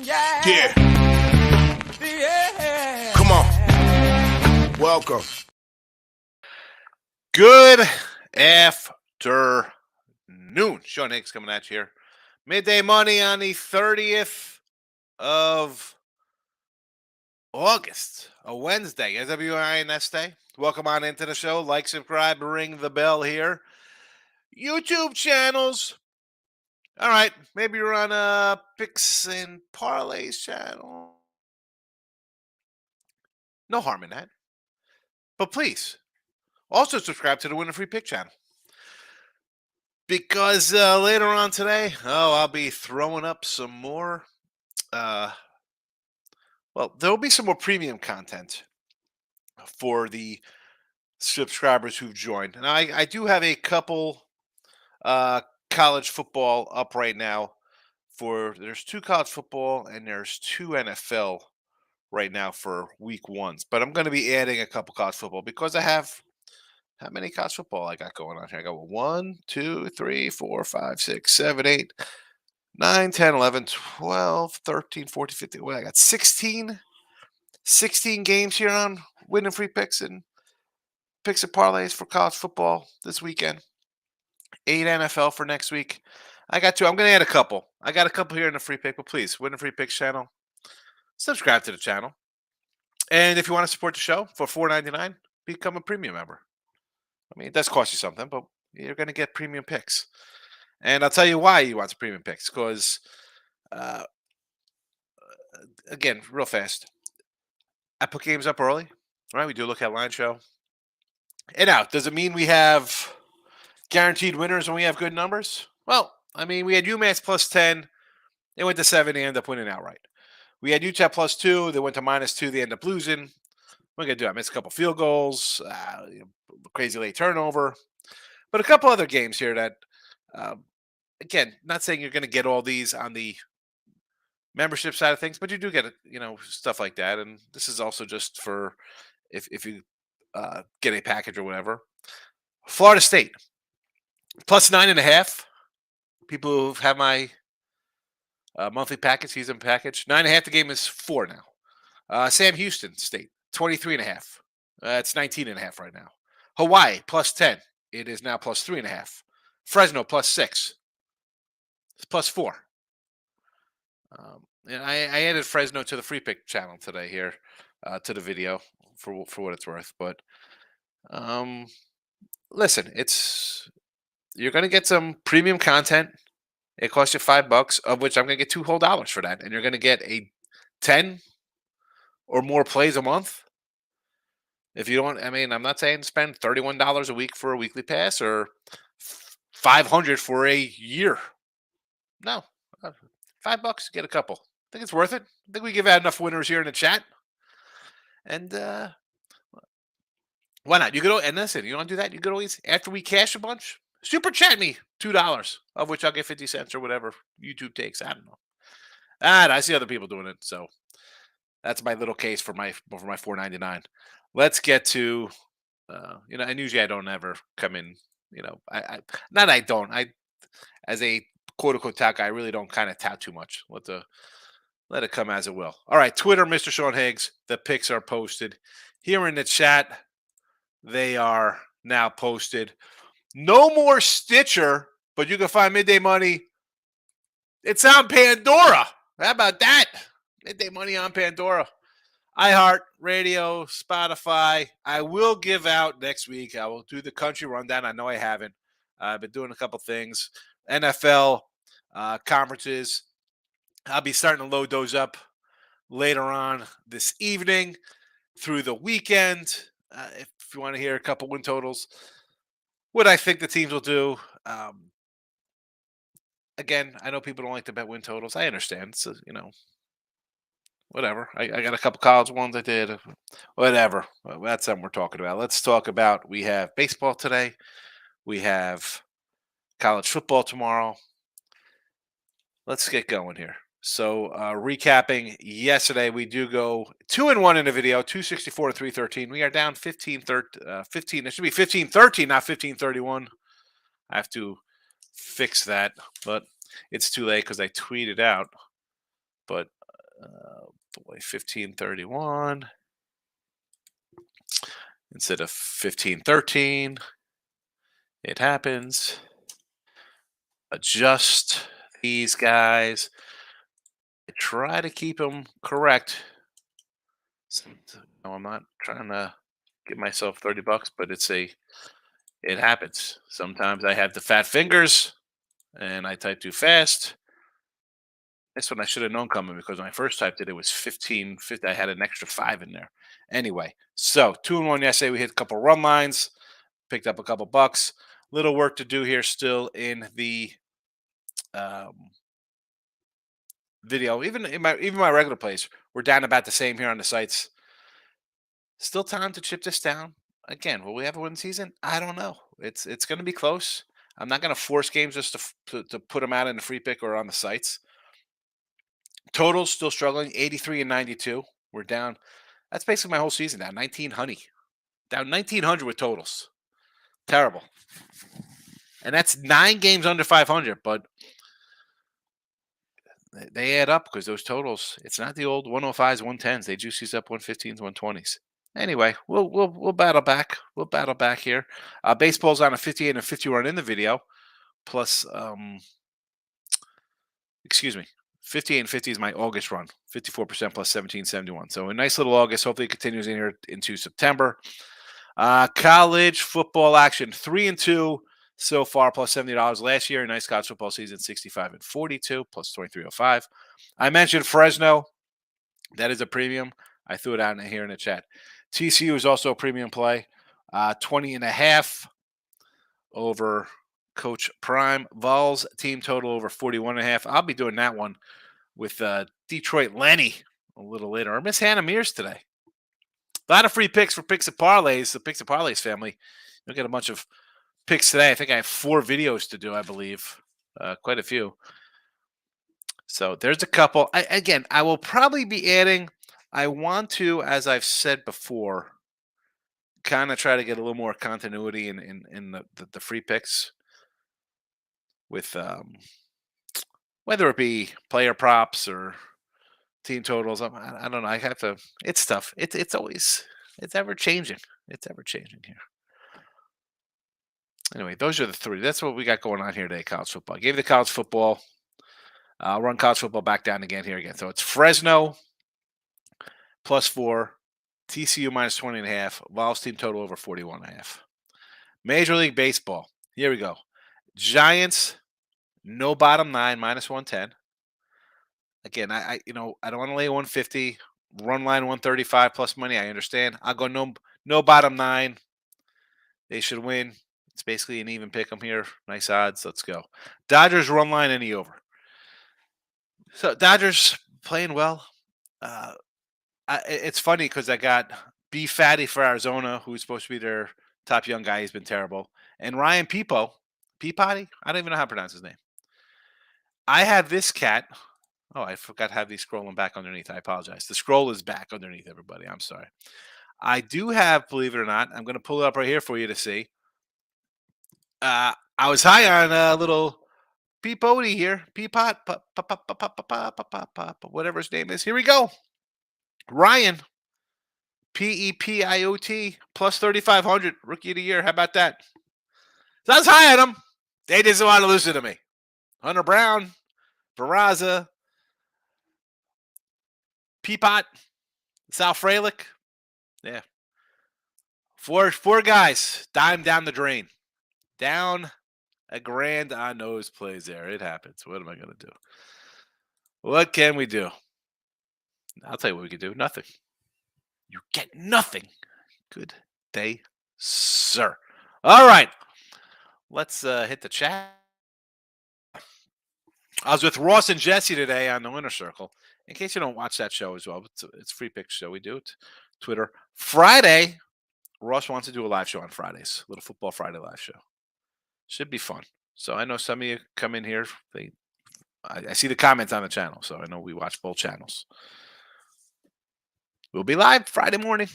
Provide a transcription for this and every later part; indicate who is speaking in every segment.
Speaker 1: Yeah.
Speaker 2: Yeah.
Speaker 1: Come on. Welcome.
Speaker 3: Good afternoon. Sean Higgs coming at you here. Midday Money on the 30th of August, a Wednesday, SWINS Day. Welcome on into the show. Like, subscribe, ring the bell here. YouTube channels. All right, maybe you're on a Picks and Parlays channel. No harm in that. But please, also subscribe to the Winner Free Pick channel. Because later on today, I'll be throwing up some more. There'll be some more premium content for the subscribers who've joined. And I do have a couple college football up right now. There's 2 college football and there's 2 NFL right now for week ones. But I'm going to be adding a couple college football because I have how many college football I got going on here? I got 1, 2, 3, 4, 5, 6, 7, 8, 9, 10, 11, 12, 13, 14, 15. Well, I got 16 games here on winning free picks and parlays for college football this weekend. 8 NFL for next week. I got 2. I'm going to add a couple. I got a couple here in the free pick, but please, Winning Free Picks channel. Subscribe to the channel. And if you want to support the show for $4.99, become a premium member. I mean, it does cost you something, but you're going to get premium picks. And I'll tell you why you want some premium picks. Because, again, real fast, I put games up early. All right, we do a look at line show. And out. Does it mean we have guaranteed winners when we have good numbers? Well, I mean, we had UMass plus 10. They went to 7. They ended up winning outright. We had Utah plus 2. They went to minus 2. They ended up losing. What am I going to do? I missed a couple field goals, crazy late turnover. But a couple other games here that, again, not saying you're going to get all these on the membership side of things, but you do get, stuff like that. And this is also just for if you get a package or whatever. Florida State, plus 9.5. People who have my monthly package, season package. 9.5, the game is 4 now. Sam Houston State, 23.5. It's 19.5 right now. Hawaii, plus 10. It is now plus 3.5. Fresno, plus 6. It's plus 4. And I added Fresno to the free pick channel today here, to the video for what it's worth. But listen, you're going to get some premium content. It costs you $5, of which I'm going to get $2 whole for that. And you're going to get a 10 or more plays a month. If you don't, I mean, I'm not saying spend $31 a week for a weekly pass or $500 for a year. No, $5, get a couple. I think it's worth it. I think we give out enough winners here in the chat. And why not? You could, and listen, you want to do that? You could always, after we cash a bunch, super chat me $2, of which I'll get 50 cents or whatever YouTube takes. I don't know. And I see other people doing it, so that's my little case for my $4.99. Let's get to, and usually I don't ever come in, as a quote unquote tout guy, I really don't kind of tout too much. Let it come as it will. All right, Twitter, Mr. Sean Higgs. The pics are posted here in the chat. They are now posted. No more Stitcher, but you can find Midday Money. It's on Pandora. How about that? Midday Money on Pandora. iHeart Radio, Spotify. I will give out next week. I will do the country rundown. I know I haven't. I've been doing a couple things. NFL conferences. I'll be starting to load those up later on this evening through the weekend. If you want to hear a couple win totals, what I think the teams will do. Again, I know people don't like to bet win totals. I understand. So, whatever. I got a couple college ones I did. Whatever. Well, that's something we're talking about. Let's talk about, we have baseball today. We have college football tomorrow. Let's get going here. So recapping yesterday, we do go 2-1 in the video, 264 to 313. We are down 15. It should be 15-13, not 15-31. I have to fix that, but it's too late because I tweeted out. But Boy, 1531 instead of 1513. It happens. Adjust these guys. I try to keep them correct. I'm not trying to give myself $30, but it happens. Sometimes I have the fat fingers and I type too fast. This one I should have known coming because when I first typed it, it was 1550. I had an extra 5 in there. Anyway, so 2-1 yesterday. We hit a couple run lines, picked up a couple bucks. Little work to do here still in the video. Even my regular plays, we're down about the same here on the sites. Still time to chip this down. Again, will we have a win season? I don't know. It's going to be close. I'm not going to force games just to put them out in the free pick or on the sites. Totals still struggling, 83 and 92. We're down. That's basically my whole season now. 19 honey. Down 1900 with totals. Terrible. And that's 9 games under 500, but they add up because those totals, it's not the old 105s, 110s. They juice these up 115s, 120s. Anyway, we'll battle back. We'll battle back here. Baseball's on a 58 and 50 run in the video. Plus, excuse me, 58 and 50 is my August run. 54% plus 1771. So a nice little August. Hopefully it continues in here into September. College football action, 3-2 so far, plus $70 last year. Nice college football season, 65 and 42, plus 2305. I mentioned Fresno. That is a premium. I threw it out here in the chat. TCU is also a premium play. 20.5 over Coach Prime. Vols team total over 41.5. I'll be doing that one with Detroit Lenny a little later. Or Miss Hannah Mears today. A lot of free picks for Picks and Parlays. The Picks and Parlays family. You'll get a bunch of picks today. I think I have 4 videos to do, I believe. Quite a few. So there's a couple. I will probably be adding. I want to, as I've said before, kind of try to get a little more continuity in the free picks with whether it be player props or team totals. I don't know. I have to. It's tough. It's always ever changing. It's ever changing here. Anyway, those are the 3. That's what we got going on here today. College football. I gave the college football. I'll run college football back down again here again. So it's Fresno plus 4, TCU minus 20.5, Vols team total over 41.5. Major League Baseball. Here we go. Giants, no bottom 9, minus 110. Again, I don't want to lay 150. Run line 135 plus money. I understand. I'll go no bottom 9. They should win. It's basically an even pick 'em here. Nice odds. Let's go. Dodgers run line any over. So Dodgers playing well. It's funny because I got B Fatty for Arizona, who's supposed to be their top young guy. He's been terrible. And Ryan Peapotty. I don't even know how to pronounce his name. I have this cat. Oh, I forgot to have these scrolling back underneath. I apologize. The scroll is back underneath, everybody. I'm sorry. I do have, believe it or not, I'm going to pull it up right here for you to see. I was high on a little Peapotty here. Peapot, whatever his name is. Here we go. Ryan, Pepiot, plus 3,500, rookie of the year. How about that? So I was high on him. They didn't want to listen to me. Hunter Brown, Barraza, Peapot, Sal Frelick. Yeah. Four guys. Dime down the drain. Down a grand on those plays there. It happens. What am I going to do? What can we do? I'll tell you what we can do. Nothing. You get nothing. Good day, sir. All right. Let's hit the chat. I was with Ross and Jesse today on the Winner Circle. In case you don't watch that show as well, it's a free pick show. We do it. Twitter. Friday, Ross wants to do a live show on Fridays. A little Football Friday live show. Should be fun. So I know some of you come in here. I see the comments on the channel, so I know we watch both channels. We'll be live Friday morning.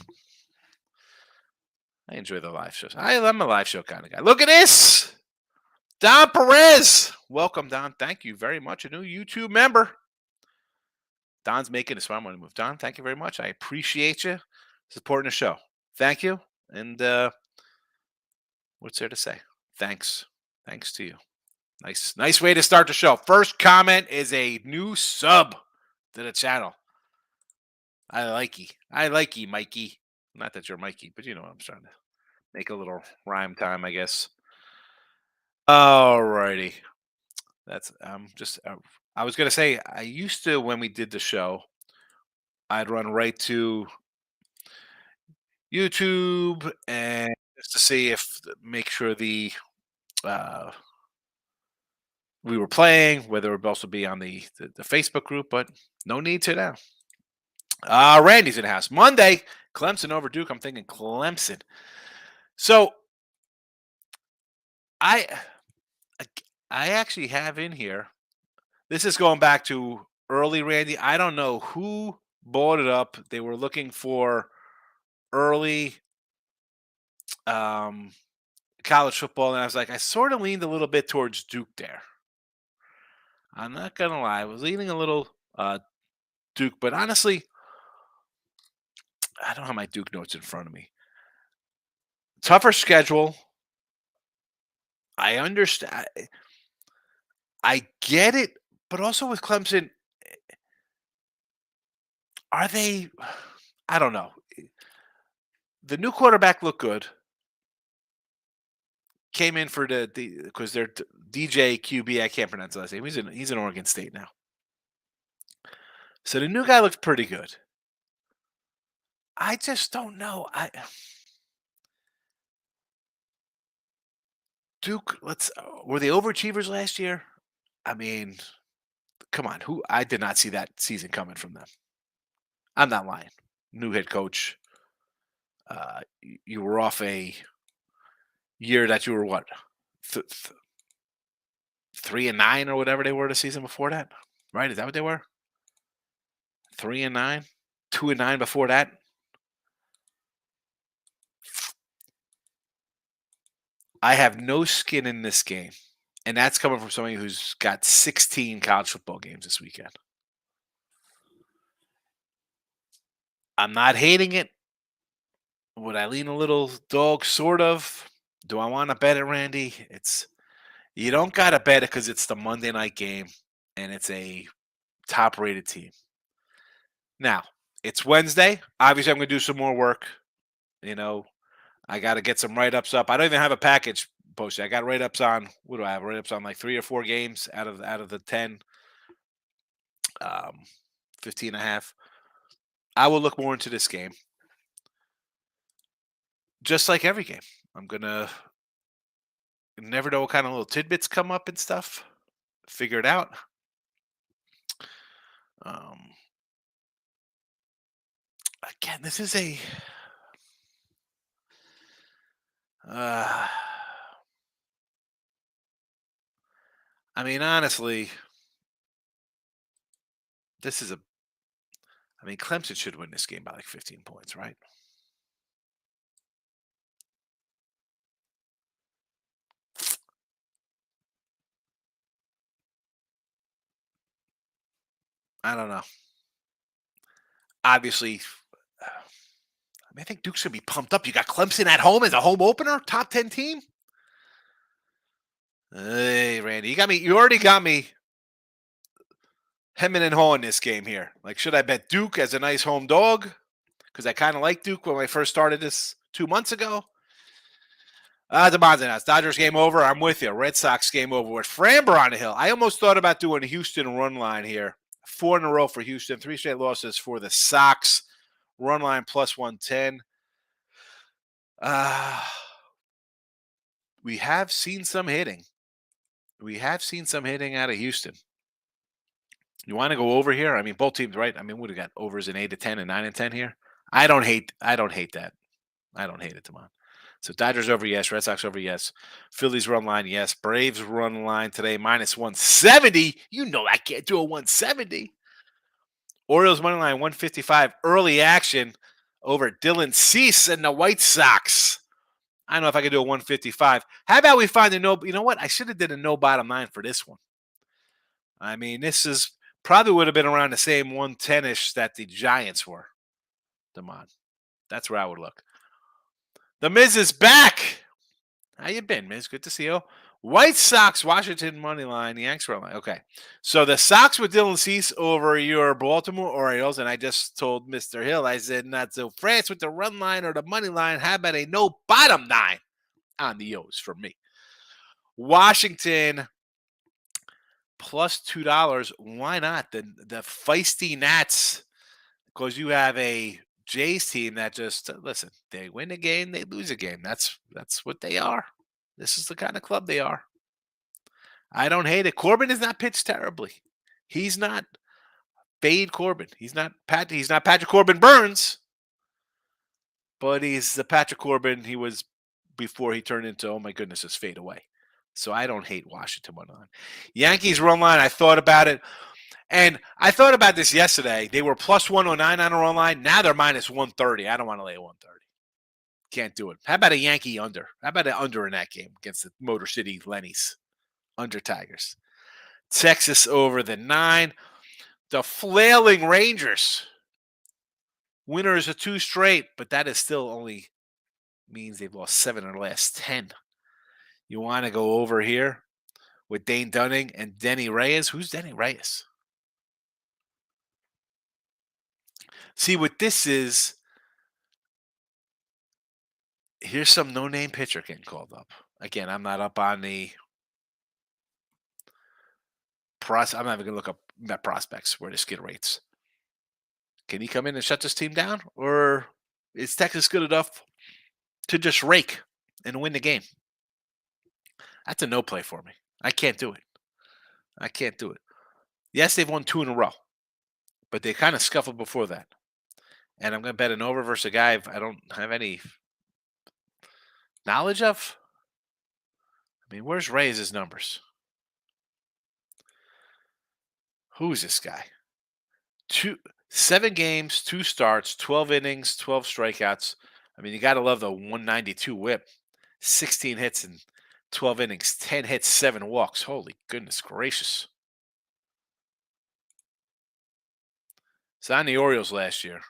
Speaker 3: I enjoy the live shows. I'm a live show kind of guy. Look at this. Don Perez. Welcome, Don. Thank you very much. A new YouTube member. Don's making a smart money move. Don, thank you very much. I appreciate you supporting the show. Thank you. And what's there to say? Thanks. Thanks to you. Nice way to start the show. First comment is a new sub to the channel. I like you, Mikey. Not that you're Mikey, but you know what I'm trying to make a little rhyme time, I guess. Alrighty. That's just I was gonna say I used to when we did the show, I'd run right to YouTube and just to see if make sure uh we were playing, whether it would also be on the Facebook group, but no need to now. Randy's in the house. Monday, Clemson over Duke. I'm thinking Clemson. So I I I actually have in here. This is going back to early Randy. I don't know who bought it up. They were looking for early um college football, and I was like, I sort of leaned a little bit towards Duke there. I'm not gonna lie, I was leaning a little Duke, but honestly, I don't have my Duke notes in front of me. Tougher schedule. I understand. I get it, but also with Clemson, are they? I don't know. The new quarterback looked good. Came in for the because they're DJ QB. I can't pronounce the last name. He's in Oregon State now. So the new guy looks pretty good. I just don't know. Duke. Were they overachievers last year? I mean, come on. Who I did not see that season coming from them. I'm not lying. New head coach. You were off a year that you were what 3-9 or whatever they were the season before that, right? Is that what they were? 3-9, 2-9 before that. I have no skin in this game, and that's coming from somebody who's got 16 college football games this weekend. I'm not hating it. Would I lean a little dog? Sort of. Do I want to bet it, Randy? You don't got to bet it because it's the Monday night game and it's a top-rated team. Now, it's Wednesday. Obviously, I'm going to do some more work. You know, I got to get some write-ups up. I don't even have a package posted. I got write-ups on, what do I have? Write-ups on like 3 or 4 games out of the 10, 15 and a half. I will look more into this game. Just like every game. I'm going to never know what kind of little tidbits come up and stuff. Figure it out. Again, this is a I mean, honestly, this is Clemson should win this game by like 15 points, right? I don't know. Obviously, I think Duke's gonna be pumped up. You got Clemson at home as a home opener, top 10 team. Hey, Randy, you already got me hemming and hawing this game here. Like, should I bet Duke as a nice home dog? Because I kind of like Duke when I first started this 2 months ago. DeMonte, Dodgers game over. I'm with you. Red Sox game over with Framber on the hill. I almost thought about doing a Houston run line here. 4 in a row for Houston. 3 straight losses for the Sox. Run line plus 110. We have seen some hitting. Out of Houston. You want to go over here? I mean, both teams, right? I mean, what do we got? Overs in 8-10 and 9-10 here. I don't hate that. I don't hate it, Damon. So Dodgers over, yes. Red Sox over, yes. Phillies run line, yes. Braves run line today, minus 170. You know I can't do a 170. Orioles money line 155. Early action over Dylan Cease and the White Sox. I don't know if I could do a 155. How about we find you know what? I should have did a no bottom line for this one. I mean, this is Probably would have been around the same 110-ish that the Giants were. Demond. That's where I would look. The Miz is back. How you been, Miz? Good to see you. White Sox, Washington money line. Yanks run line. Okay. So the Sox with Dylan Cease over your Baltimore Orioles, and I just told Mr. Hill, I said not so France with the run line or the money line. How about a no bottom nine on the O's for me? Washington plus $2. Why not? The feisty Nats, because you have a Jays team that just listen. They win a game, they lose a game. That's what they are. This is the kind of club they are. I don't hate it. Corbin is not pitched terribly. He's not Fade Corbin. He's not Patrick Corbin Burns, but he's the Patrick Corbin he was before he turned into, oh my goodness, his fade away. So I don't hate Washington one on. Yankees run line. I thought about it. And I thought about this yesterday. They were plus 109 on a run line. Now they're minus 130. I don't want to lay 130. Can't do it. How about a Yankee under? How about an under in that game against the Motor City Lennies? Under Tigers. Texas over the 9. The flailing Rangers. Winners of 2 straight, but that is still only means they've lost 7 in the last 10. You want to go over here with Dane Dunning and Denny Reyes? Who's Denny Reyes? See, what this is, here's some no-name pitcher getting called up. Again, I'm not up on the I'm not even going to look up Met prospects where the skid rates. Can he come in and shut this team down? Or is Texas good enough to just rake and win the game? That's a no play for me. I can't do it. Yes, they've won 2 in a row, but they kind of scuffled before that. And I'm going to bet an over versus a guy I don't have any knowledge of. I mean, where's Reyes' numbers? Who's this guy? 7 games, 2 starts, 12 innings, 12 strikeouts. I mean, you got to love the 192 whip. 16 hits in 12 innings, 10 hits, 7 walks. Holy goodness gracious. It's on the Orioles last year.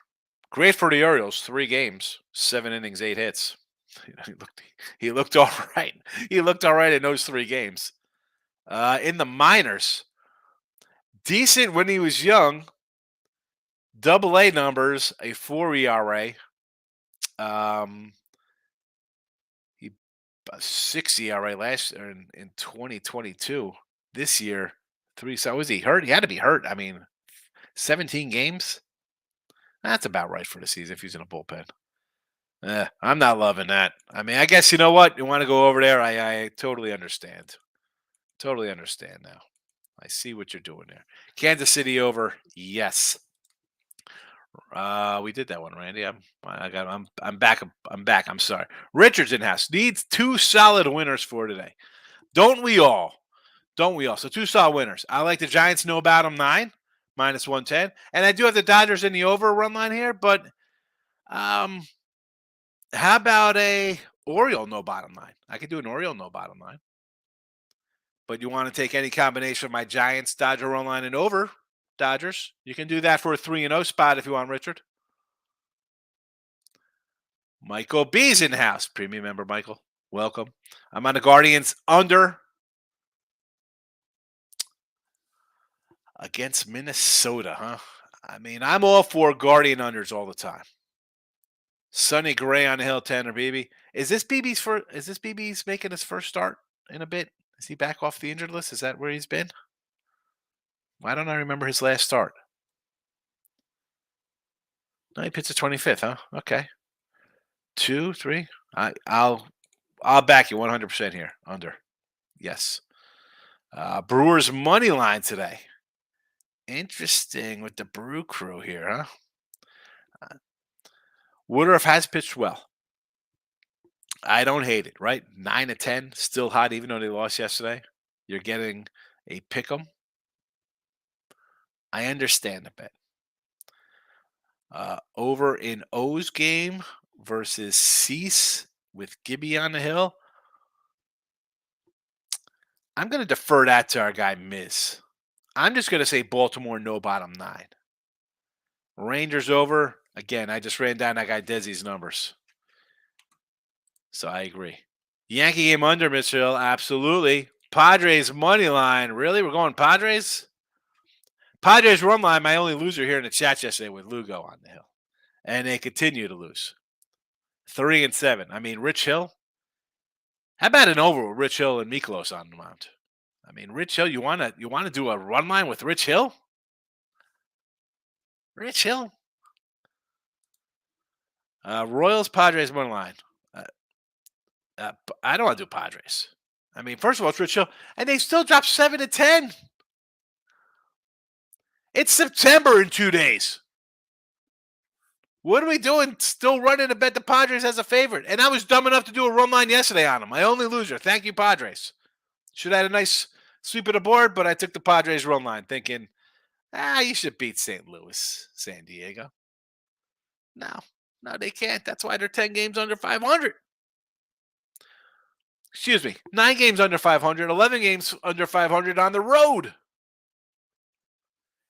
Speaker 3: Great for the Orioles, 3 games, 7 innings, 8 hits. He looked all right. He looked all right in those 3 games. In the minors, decent when he was young. AA numbers, a 4 ERA. He 6 ERA last year in 2022. This year, 3. So was he hurt? He had to be hurt. I mean, 17 games. That's about right for the season if he's in a bullpen. I'm not loving that. I mean, I guess you know what? You want to go over there? I totally understand. Totally understand now. I see what you're doing there. Kansas City over. Yes. We did that one, Randy. I'm back. I'm back. I'm sorry. Richards in house needs 2 solid winners for today. Don't we all? So 2 solid winners. I like the Giants. Know about them 9 minus 110, and I do have the Dodgers in the over run line here. But how about a Oriole no bottom line? I could do an Oriole no bottom line. But you want to take any combination of my Giants, Dodger run line, and over Dodgers? You can do that for a 3-0 spot if you want, Richard. Michael B's in the house. Premium member, Michael. Welcome. I'm on the Guardians under against Minnesota, huh? I mean, I'm all for Guardian unders all the time. Sonny Gray on the hill, Tanner Beebe. Is this BB's making his first start in a bit? Is he back off the injured list? Is that where he's been? Why don't I remember his last start? No, he pitched the 25th, huh? Okay. 2, 3. I'll back you 100% here. Under. Yes. Brewers money line today. Interesting with the Brew Crew here, huh? Woodruff has pitched well. I don't hate it, right? 9-10, still hot, even though they lost yesterday. You're getting a pick 'em. I understand a bit. Over in O's game versus Cease with Gibby on the hill. I'm going to defer that to our guy Miz. I'm just going to say Baltimore no bottom 9. Rangers over. Again, I just ran down that guy Desi's numbers. So I agree. Yankee game under, Mitchell. Absolutely. Padres money line. Really? We're going Padres? Padres run line, my only loser here in the chat yesterday with Lugo on the hill. And they continue to lose. 3-7. I mean, Rich Hill. How about an over with Rich Hill and Miklos on the mound? I mean, Rich Hill, you wanna do a run line with Rich Hill? Rich Hill? Royals Padres money line. I don't want to do Padres. I mean, first of all, it's Rich Hill, and they still dropped 7-10. It's September in 2 days. What are we doing? Still running to bet the Padres as a favorite. And I was dumb enough to do a run line yesterday on them. My only loser. Thank you, Padres. Should have had a nice sweep of the board, but I took the Padres run line thinking, you should beat St. Louis, San Diego. No, they can't. That's why they're 10 games under 500. Excuse me, 9 games under 500, 11 games under 500 on the road.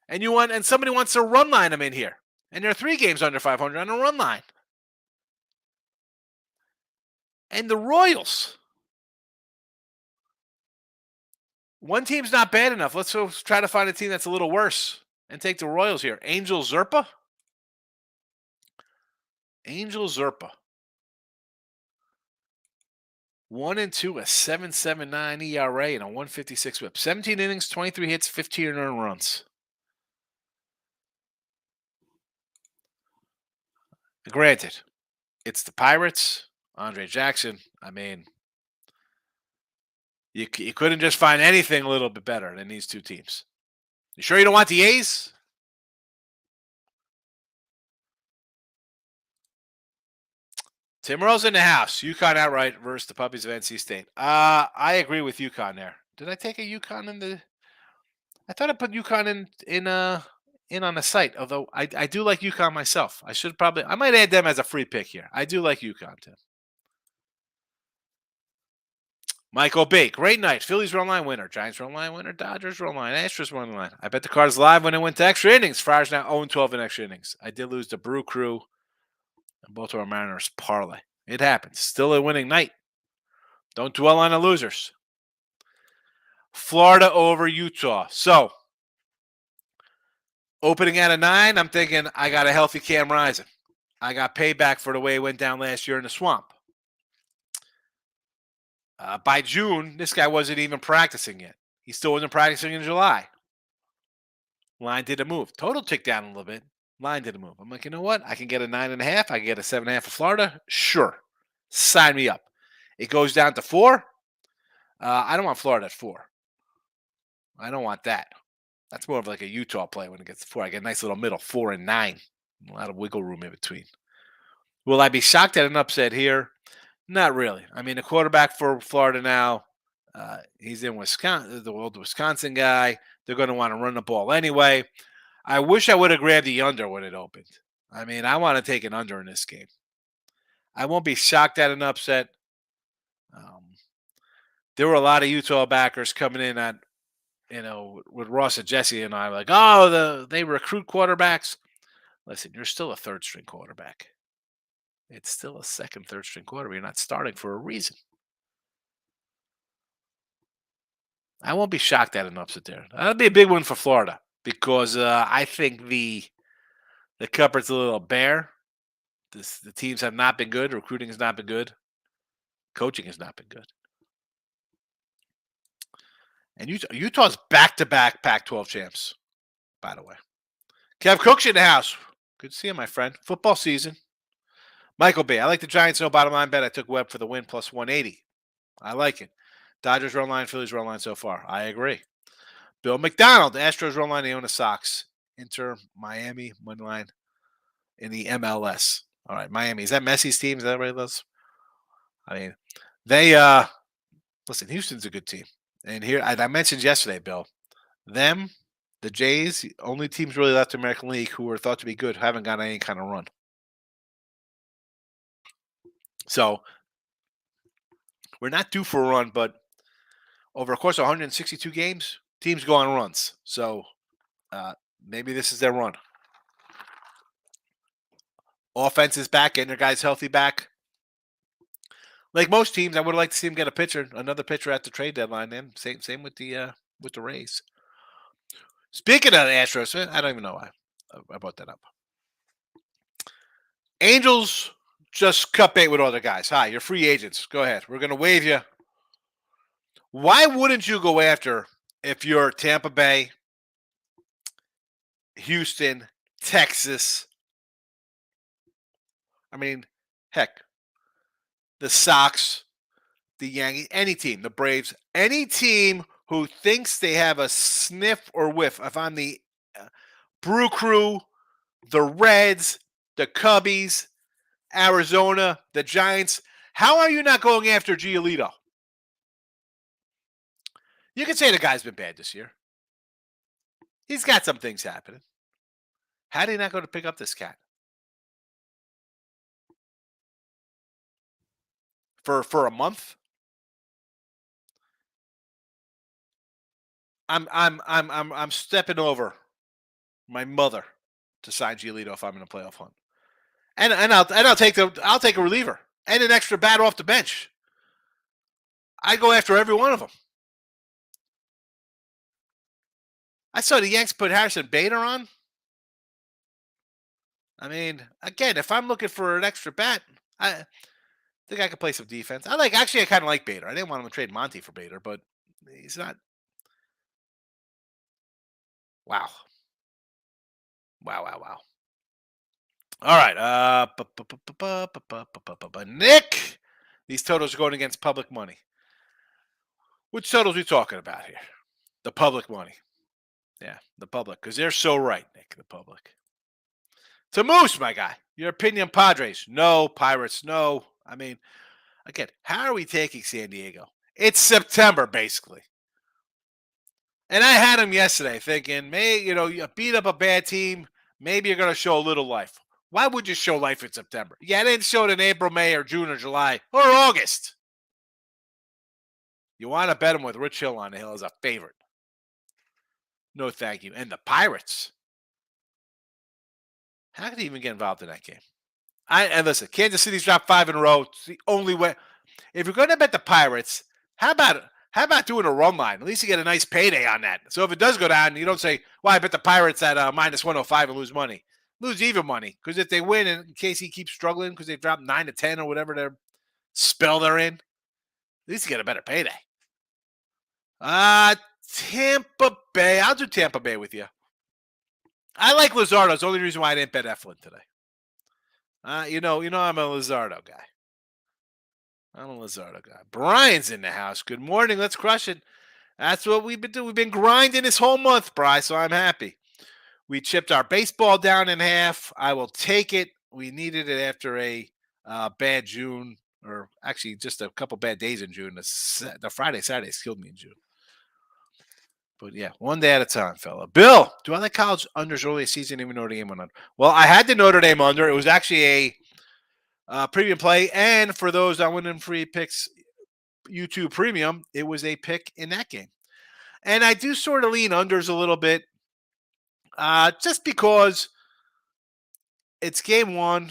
Speaker 3: And somebody wants to run line them in here. And they're 3 games under 500 on a run line. And the Royals. One team's not bad enough. Let's try to find a team that's a little worse and take the Royals here. Angel Zerpa. Angel Zerpa. 1-2, a 7.79 ERA and a 156 whip. 17 innings, 23 hits, 15 earned runs. Granted, it's the Pirates, Andre Jackson. I mean, you couldn't just find anything a little bit better than these two teams. You sure you don't want the A's? Tim Rose in the house. UConn outright versus the Puppies of NC State. I agree with UConn there. Did I take a UConn in the? I thought I put UConn in on the site. Although I do like UConn myself. I might add them as a free pick here. I do like UConn, Tim. Michael B. Great night. Phillies run line winner. Giants run line winner. Dodgers run line. Astros run line. I bet the Cards live when it went to extra innings. Friars now 0-12 in extra innings. I did lose the Brew Crew and Baltimore Mariners parlay. It happens. Still a winning night. Don't dwell on the losers. Florida over Utah. So, opening at a 9, I'm thinking I got a healthy Cam Rising. I got payback for the way it went down last year in the swamp. By June, this guy wasn't even practicing yet. He still wasn't practicing in July. Line didn't move. Total ticked down a little bit. Line didn't move. I'm like, you know what? I can get a 9.5. I can get a 7.5 for Florida. Sure. Sign me up. It goes down to 4. I don't want Florida at 4. I don't want that. That's more of like a Utah play when it gets to 4. I get a nice little middle, 4 and 9. A lot of wiggle room in between. Will I be shocked at an upset here? Not really. I mean, the quarterback for Florida now, he's in Wisconsin, the old Wisconsin guy. They're going to want to run the ball anyway. I wish I would have grabbed the under when it opened. I mean, I want to take an under in this game. I won't be shocked at an upset. There were a lot of Utah backers coming in at, with Ross and Jesse and I, like, they recruit quarterbacks. Listen, you're still a third-string quarterback. It's still a second, third-string quarterback. You're not starting for a reason. I won't be shocked at an upset there. That'll be a big one for Florida because I think the cupboard's a little bare. The teams have not been good. Recruiting has not been good. Coaching has not been good. And Utah's back-to-back Pac-12 champs, by the way. Kev Cook's in the house. Good to see you, my friend. Football season. Michael B. I like the Giants no bottom line bet. I took Webb for the win plus 180. I like it. Dodgers run line, Phillies run line so far. I agree. Bill McDonald, Astros run line, they own the Sox. Inter, Miami, money line in the MLS. All right, Miami. Is that Messi's team? Is that what it is? I mean, they listen, Houston's a good team. And here, I mentioned yesterday, Bill, them, the Jays, the only teams really left in the American League who were thought to be good, haven't got any kind of run. So, we're not due for a run, but over the course of 162 games, teams go on runs. So maybe this is their run. Offense is back, getting their guys healthy back. Like most teams, I would like to see them get another pitcher at the trade deadline. Then same with the Rays. Speaking of the Astros, I don't even know why I brought that up. Angels just cut bait with all the guys. Hi, you're free agents. Go ahead. We're going to waive you. Why wouldn't you go after if you're Tampa Bay, Houston, Texas? I mean, heck, the Sox, the Yankees, any team, the Braves, any team who thinks they have a sniff or whiff. If I'm the Brew Crew, the Reds, the Cubbies, Arizona, the Giants, how are you not going after Giolito? You can say the guy's been bad this year. He's got some things happening. How do you not go to pick up this cat? For a month? I'm stepping over my mother to sign Giolito if I'm in a playoff hunt. And I'll take a reliever and an extra bat off the bench. I go after every one of them. I saw the Yanks put Harrison Bader on. I mean, again, if I'm looking for an extra bat, I think I could play some defense. I kind of like Bader. I didn't want him to trade Monty for Bader, but he's not. Wow. Wow. All right. Nick, these totals are going against public money. Which totals are we talking about here? The public money. Yeah, the public, because they're so right, Nick, the public. To Moose, my guy. Your opinion, Padres. No. Pirates. No. I mean, again, how are we taking San Diego? It's September, basically. And I had him yesterday thinking, you beat up a bad team. Maybe you're going to show a little life. Why would you show life in September? Yeah, I didn't show it in April, May, or June, or July, or August. You want to bet him with Rich Hill on the hill as a favorite. No, thank you. And the Pirates. How could he even get involved in that game? And listen, Kansas City's dropped 5 in a row. It's the only way. If you're going to bet the Pirates, how about doing a run line? At least you get a nice payday on that. So if it does go down, you don't say, well, I bet the Pirates at minus 105 and lose money. Lose even money. Because if they win, in case he keeps struggling because they dropped 9 to 10 or whatever their spell they're in, at least you get a better payday. Tampa Bay. I'll do Tampa Bay with you. I like Luzardo. It's the only reason why I didn't bet Eflin today. I'm a Luzardo guy. Brian's in the house. Good morning. Let's crush it. That's what we've been doing. We've been grinding this whole month, Bri, so I'm happy. We chipped our baseball down in half. I will take it. We needed it after a bad June, or actually just a couple bad days in June. The Friday, Saturdays killed me in June. But yeah, one day at a time, fella. Bill, do I like college unders early season even Notre Dame went under? Well, I had the Notre Dame under. It was actually a premium play. And for those that went in free picks, YouTube premium, it was a pick in that game. And I do sort of lean unders a little bit just because it's game one.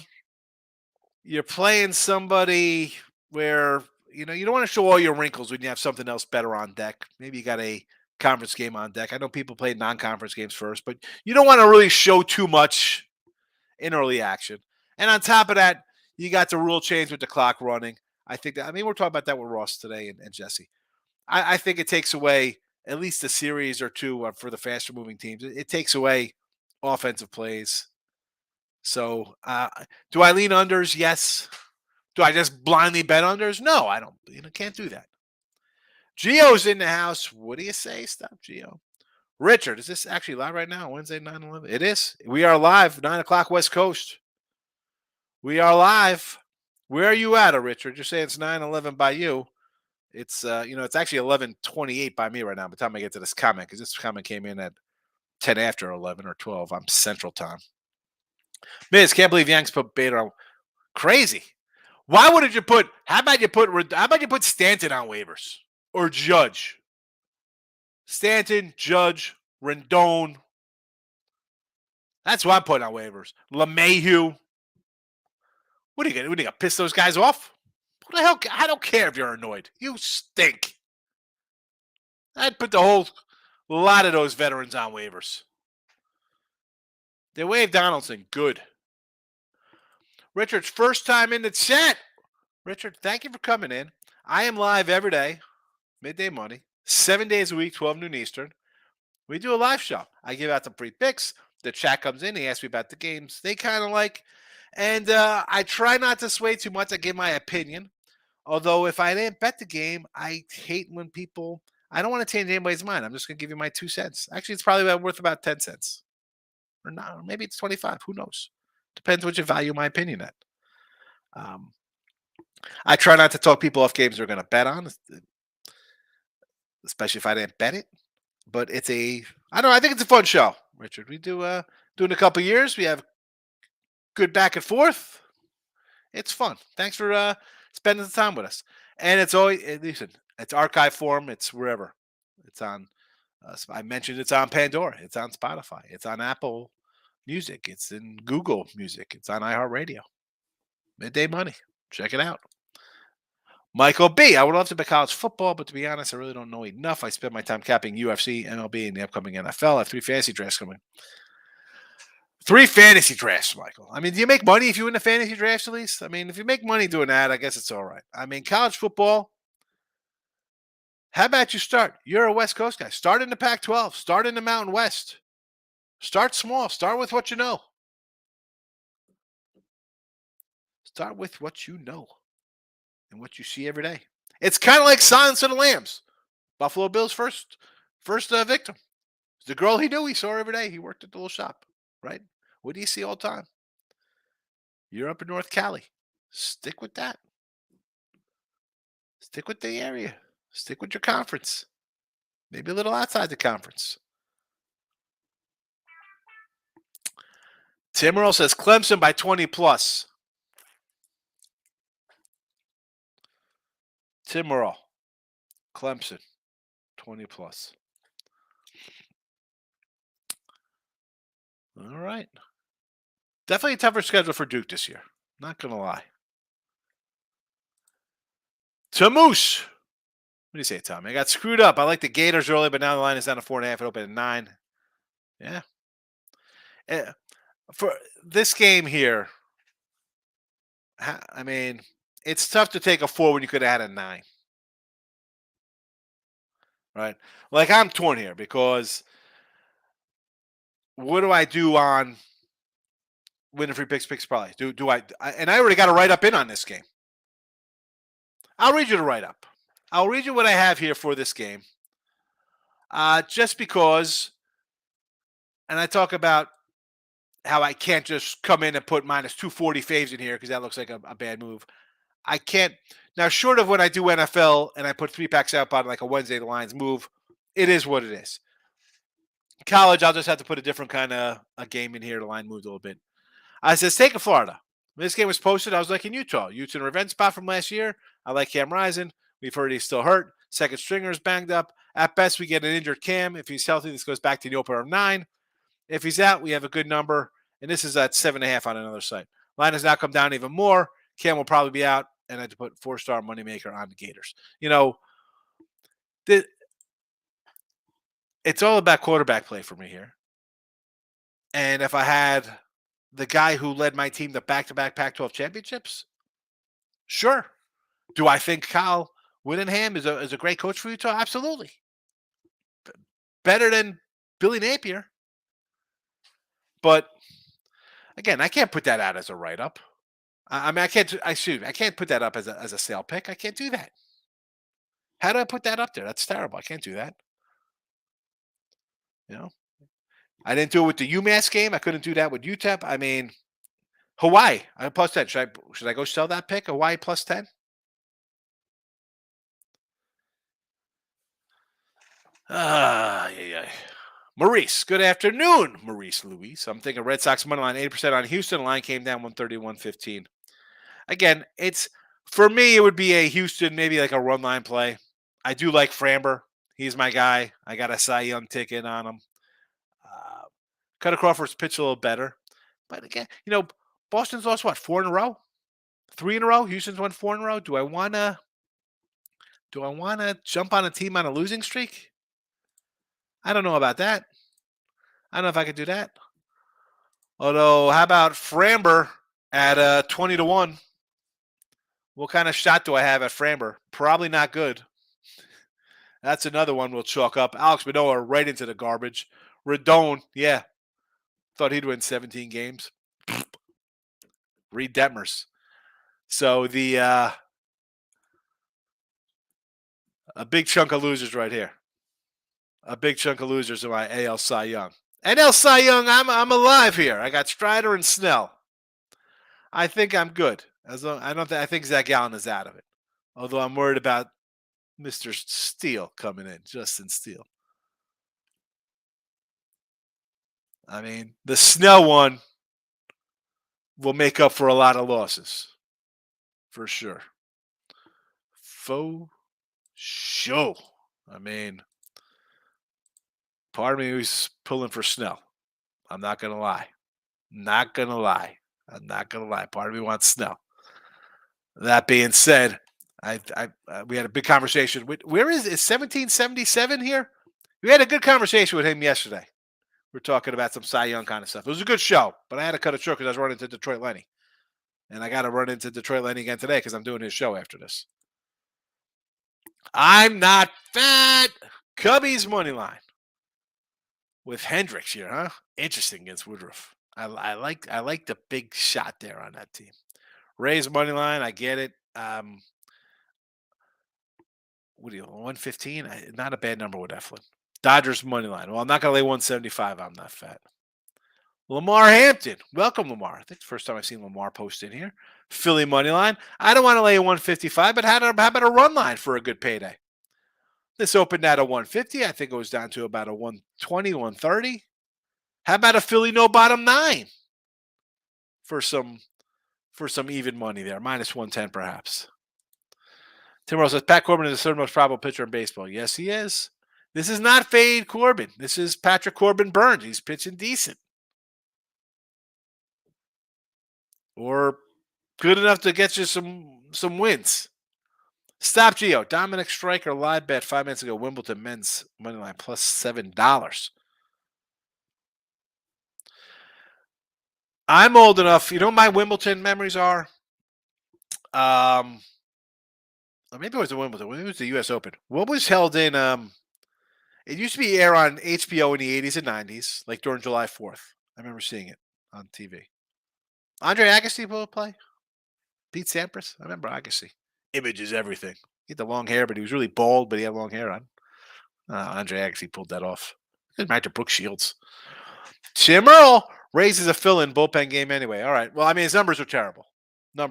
Speaker 3: You're playing somebody where, you don't want to show all your wrinkles when you have something else better on deck. Maybe you got a conference game on deck. I know people play non-conference games first, but you don't want to really show too much in early action. And on top of that, you got the rule change with the clock running. We're talking about that with Ross today and Jesse. I think it takes away at least a series or two for the faster moving teams. It takes away offensive plays. So do I lean unders? Yes. Do I just blindly bet unders? No, I don't. Can't do that. Gio's in the house. What do you say? Stop, Gio. Richard, is this actually live right now? Wednesday, 9/11? It is. We are live, 9 o'clock West Coast. We are live. Where are you at, Richard? You're saying it's 9/11 by you. It's it's actually 11:28 by me right now by the time I get to this comment, because this comment came in at 10 after 11 or 12. I'm Central Time. Miz, can't believe Yanks put Bader on. Crazy. Why wouldn't you put? How about you put Stanton on waivers or Judge? Stanton, Judge, Rendon. That's what I'm putting on waivers. LeMahieu. What are you going to piss those guys off? What the hell? I don't care if you're annoyed. You stink. I'd put the whole lot of those veterans on waivers. They waived Donaldson. Good. Richard's first time in the chat. Richard, thank you for coming in. I am live every day, midday money, 7 days a week, 12 noon Eastern. We do a live show. I give out some free picks. The chat comes in. They ask me about the games they kind of like. And I try not to sway too much. I give my opinion. Although if I didn't bet the game, I hate when people – I don't want to change anybody's mind. I'm just going to give you my 2 cents. Actually, it's probably worth about 10 cents. Or not. Or maybe it's 25. Who knows? Depends what you value my opinion at. I try not to talk people off games they're going to bet on, especially if I didn't bet it. But it's I think it's a fun show, Richard. We do in a couple years. We have good back and forth. It's fun. Thanks for spending the time with us. And it's always, listen, it's archive form. It's wherever. It's on, I mentioned it's on Pandora. It's on Spotify. It's on Apple Music. It's in Google Music. It's on iHeartRadio. Midday Money. Check it out. Michael B. I would love to bet college football, but to be honest, I really don't know enough. I spend my time capping UFC, MLB, and the upcoming NFL. I have 3 fantasy drafts coming. 3 fantasy drafts, Michael. I mean, do you make money if you win the fantasy drafts at least? I mean, if you make money doing that, I guess it's all right. I mean, college football, how about you start? You're a West Coast guy. Start in the Pac-12. Start in the Mountain West. Start small. Start with what you know. Start with what you know and what you see every day. It's kind of like Silence of the Lambs. Buffalo Bill's first victim. The girl he knew, he saw her every day. He worked at the little shop, right? What do you see all the time? You're up in North Cali. Stick with that. Stick with the area. Stick with your conference. Maybe a little outside the conference. Tim Earl says Clemson by 20 plus. Tim Earl. Clemson. 20 plus. All right. Definitely a tougher schedule for Duke this year. Not going to lie. Tamoose. What do you say, Tommy? I got screwed up. I like the Gators early, but now the line is down to 4.5. It opened at 9. Yeah. For this game here, I mean, it's tough to take a 4 when you could have had a 9. Right? Like, I'm torn here because what do I do on winning free picks probably? Do I and I already got a write-up in on this game. I'll read you the write-up. I'll read you what I have here for this game. Just because, and I talk about how I can't just come in and put minus 240 faves in here because that looks like a bad move. I can't. Now, short of when I do NFL and I put 3 packs out on like a Wednesday, the lines move, it is what it is. College, I'll just have to put a different kind of a game in here. The line moved a little bit. I says, take a Florida. When this game was posted, I was like in Utah. Utah's a revenge spot from last year. I like Cam Rising. We've heard he's still hurt. Second stringer is banged up. At best, we get an injured Cam. If he's healthy, this goes back to the opener of 9. If he's out, we have a good number. And this is at 7.5 on another site. Line has now come down even more. Cam will probably be out. And I had to put 4-star moneymaker on the Gators. You know, it's all about quarterback play for me here. And if I had the guy who led my team to back-to-back Pac-12 championships, sure. Do I think Kyle Whittingham is a great coach for Utah? Absolutely. Better than Billy Napier. But again, I can't put that out as a write-up. I mean, I can't put that up as a sale pick. I can't do that. How do I put that up there? That's terrible. I can't do that. You know, I didn't do it with the UMass game. I couldn't do that with UTEP. I mean, Hawaii, I'm plus 10. Should I go sell that pick? Hawaii plus 10? Yeah. Maurice, good afternoon, Maurice Luis. I'm thinking Red Sox money line 80% on Houston. The line came down 130-115. Again, it's for me, it would be a Houston, maybe like a run line play. I do like Framber. He's my guy. I got a Cy Young ticket on him. Cutter Crawford's pitched a little better. But again, Boston's lost what, 4 in a row? 3 in a row? Houston's won 4 in a row. Do I wanna jump on a team on a losing streak? I don't know about that. I don't know if I could do that. Although, how about Framber at 20-1? What kind of shot do I have at Framber? Probably not good. That's another one we'll chalk up. Alex Manoah right into the garbage. Rodon, yeah. Thought he'd win 17 games. Reed Detmers. So a big chunk of losers right here. A big chunk of losers in my AL Cy Young. NL Cy Young, I'm alive here. I got Strider and Snell. I think I'm good. I think Zach Gallen is out of it. Although I'm worried about Mr. Steele coming in, Justin Steele. I mean, the Snell one will make up for a lot of losses. For sure. Faux show. I mean, part of me was pulling for Snell. I'm not going to lie. I'm not going to lie. Part of me wants Snell. That being said, we had a big conversation. Where is 1777 here? We had a good conversation with him yesterday. We're talking about some Cy Young kind of stuff. It was a good show, but I had to cut it short because I was running into Detroit Lenny. And I got to run into Detroit Lenny again today because I'm doing his show after this. I'm not fat. Cubbies money line with Hendricks here, huh? Interesting against Woodruff. I like the big shot there on that team. Rays money line, I get it. What do you 115? Not a bad number with Eflin. Dodgers money line. Well, I'm not gonna lay 175. I'm not fat. Lamar Hampton. Welcome, Lamar. I think the first time I've seen Lamar post in here. Philly money line. I don't want to lay a 155, but how about a run line for a good payday? This opened at a 150. I think it was down to about a 120, 130. How about a Philly no bottom 9 for some even money there, minus 110 perhaps. Tim Rose says Pat Corbin is the third most probable pitcher in baseball. Yes, he is. This is not Fade Corbin. This is Patrick Corbin Burns. He's pitching decent. Or good enough to get you some wins. Stop Geo. Dominic Stryker live bet 5 minutes ago. Wimbledon men's money line plus $7. I'm old enough. You know what my Wimbledon memories are? Or maybe it was the Wimbledon. Maybe it was the U.S. Open. What was held in? It used to be air on HBO in the 80s and 90s, like during July 4th. I remember seeing it on TV. Andre Agassi will play. Pete Sampras. I remember Agassi. Image is everything. He had the long hair, but he was really bald, but he had long hair on. Andre Agassi pulled that off. He married to Brooke Shields. Tim Earl raises a fill-in bullpen game anyway. All right. Well, I mean, his numbers are terrible. Tim.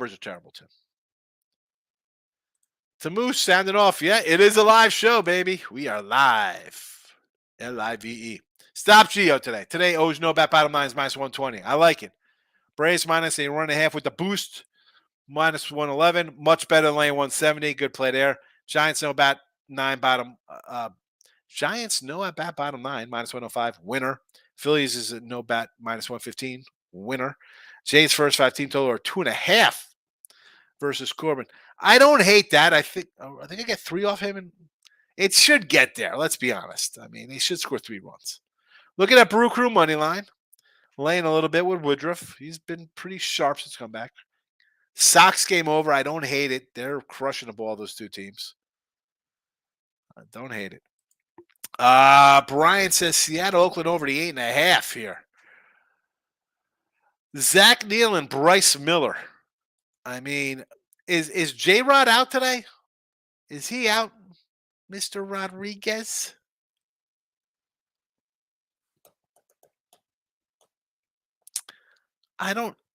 Speaker 3: Moose sounded off. Yeah, it is a live show, baby. We are live. Live. Stop Geo today. Today, O's no bat bottom line is minus 120. I like it. Braves minus a 1.5 with the boost. Minus 111. Much better than lane 170. Good play there. Giants no bat 9 bottom. Giants no at bat bottom 9. Minus 105. Winner. Phillies is a no bat minus 115. Winner. Jays first 5 team total are 2.5 versus Corbin. I don't hate that. I think I get 3 off him, and it should get there. Let's be honest. I mean, he should score 3 runs. Looking at Brew Crew money line, laying a little bit with Woodruff. He's been pretty sharp since come back. Sox game over. I don't hate it. They're crushing the ball, those 2 teams. I don't hate it. Brian says Seattle, Oakland over the 8.5 here. Zach Neal and Bryce Miller. I mean, is J-Rod out today? Is he out, Mr. Rodriguez?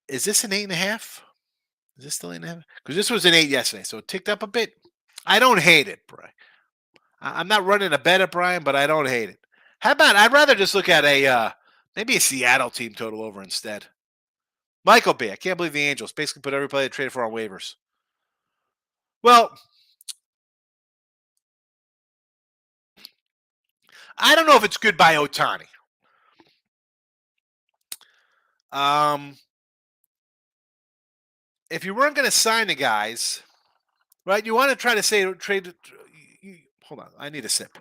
Speaker 3: Is this an 8.5? Is this still 8.5? Because this was an 8 yesterday, so it ticked up a bit. I don't hate it, Brian. I'm not running a bet at Brian, but I don't hate it. How about I'd rather just look at maybe a Seattle team total over instead. Michael B. I can't believe the Angels basically put every player they traded for on waivers. Well, I don't know if it's good by Ohtani. If you weren't going to sign the guys, right? You want to try to say trade. Hold on, I need a sip.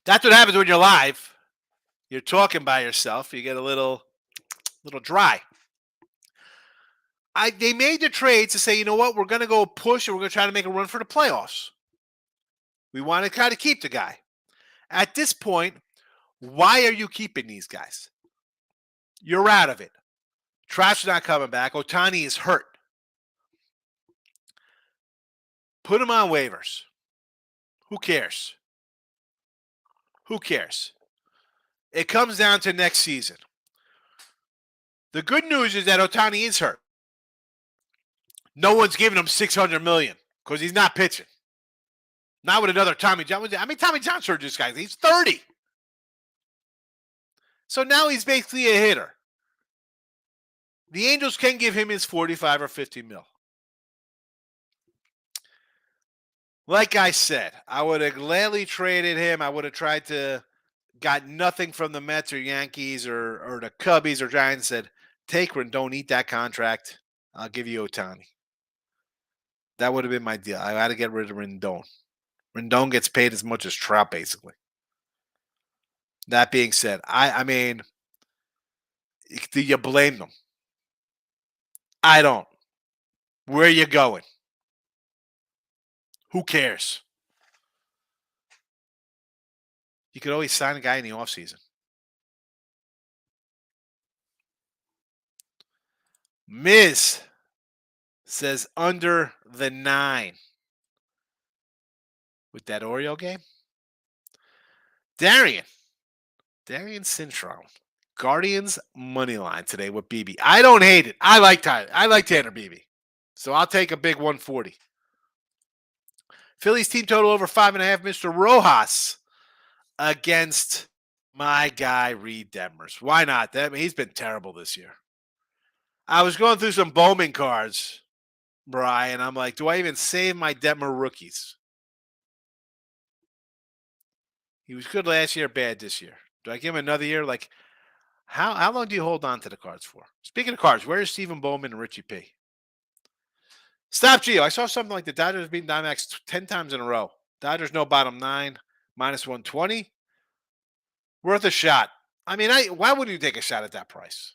Speaker 3: That's what happens when you're live. You're talking by yourself. You get a little dry. They made the trade to say, you know what, we're going to go push and we're going to try to make a run for the playoffs. We want to try to keep the guy. At this point, why are you keeping these guys? You're out of it. Trout's not coming back. Ohtani is hurt. Put him on waivers. Who cares? Who cares? It comes down to next season. The good news is that Ohtani is hurt. No one's giving him $600 million because he's not pitching. Not with another Tommy John. I mean, Tommy John surgery this guy. He's 30. So now he's basically a hitter. The Angels can give him his 45 or 50 mil. Like I said, I would have gladly traded him. I would have tried to got nothing from the Mets or Yankees or the Cubbies or Giants. Said, take Rendon, eat that contract. I'll give you Ohtani. That would have been my deal. I had to get rid of Rendon. Rendon gets paid as much as Trout, basically. That being said, I mean, do you blame them? I don't. Where are you going? Who cares? You could always sign a guy in the offseason. Miz says under the 9 with that Oreo game. Darian Cintron, Guardians money line today with BB. I don't hate it. I like Tanner BB. So I'll take a big 140. Phillies team total over 5.5. Mr. Rojas against my guy Reed Detmers. Why not? He's been terrible this year. I was going through some Bowman cards, Brian. I'm like, do I even save my Detmer rookies? He was good last year, bad this year. Do I give him another year? Like, how long do you hold on to the cards for? Speaking of cards, where's Stephen Bowman and Richie P? Stop Gio. I saw something like the Dodgers beating Diamondbacks 10 times in a row. Dodgers no bottom 9, minus 120. Worth a shot. I mean, why wouldn't you take a shot at that price?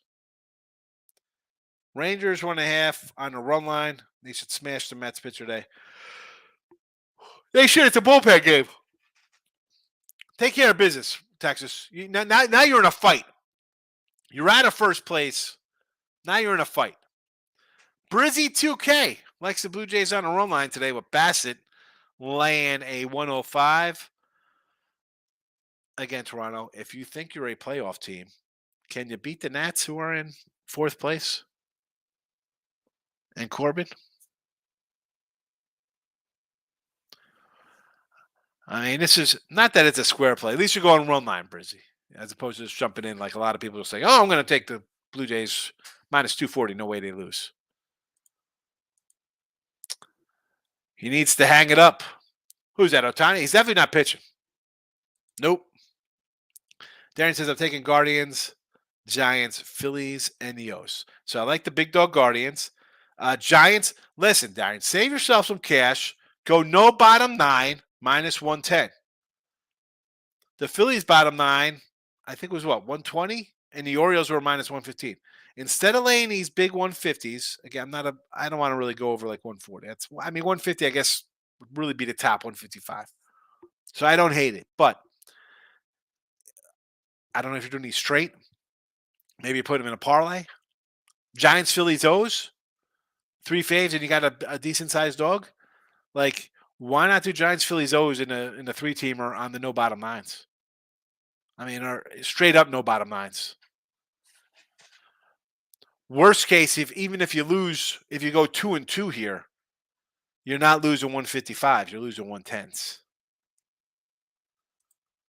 Speaker 3: Rangers 1.5 on the run line. They should smash the Mets pitcher today. They should. It's a bullpen game. Take care of business, Texas. Now you're in a fight. You're out of first place. Now you're in a fight. Brizzy 2K likes the Blue Jays on the run line today with Bassett laying a 105 against Toronto. If you think you're a playoff team, can you beat the Nats who are in 4th place? And Corbin? I mean, this is not that it's a square play. At least you're going run line, Brizzy, as opposed to just jumping in like a lot of people are saying, oh, I'm going to take the Blue Jays minus 240. No way they lose. He needs to hang it up. Who's that, Ohtani? He's definitely not pitching. Nope. Darren says, I'm taking Guardians, Giants, Phillies, and the O's. So I like the big dog Guardians. Giants, listen, Darren, save yourself some cash. Go no bottom 9, minus 110. The Phillies bottom 9, I think was what, 120? And the Orioles were minus 115. Instead of laying these big 150s, again, I don't want to really go over like 140. 150, I guess, would really be the top 155. So I don't hate it. But I don't know if you're doing these straight. Maybe you put them in a parlay. Giants, Phillies, O's. 3 faves, and you got a decent sized dog. Like, why not do Giants, Phillies, O's in a 3-teamer on the no bottom 9s? I mean, or straight up no bottom 9s. Worst case, even if you lose, if you go 2-2 here, you're not losing 155. You're losing 110s.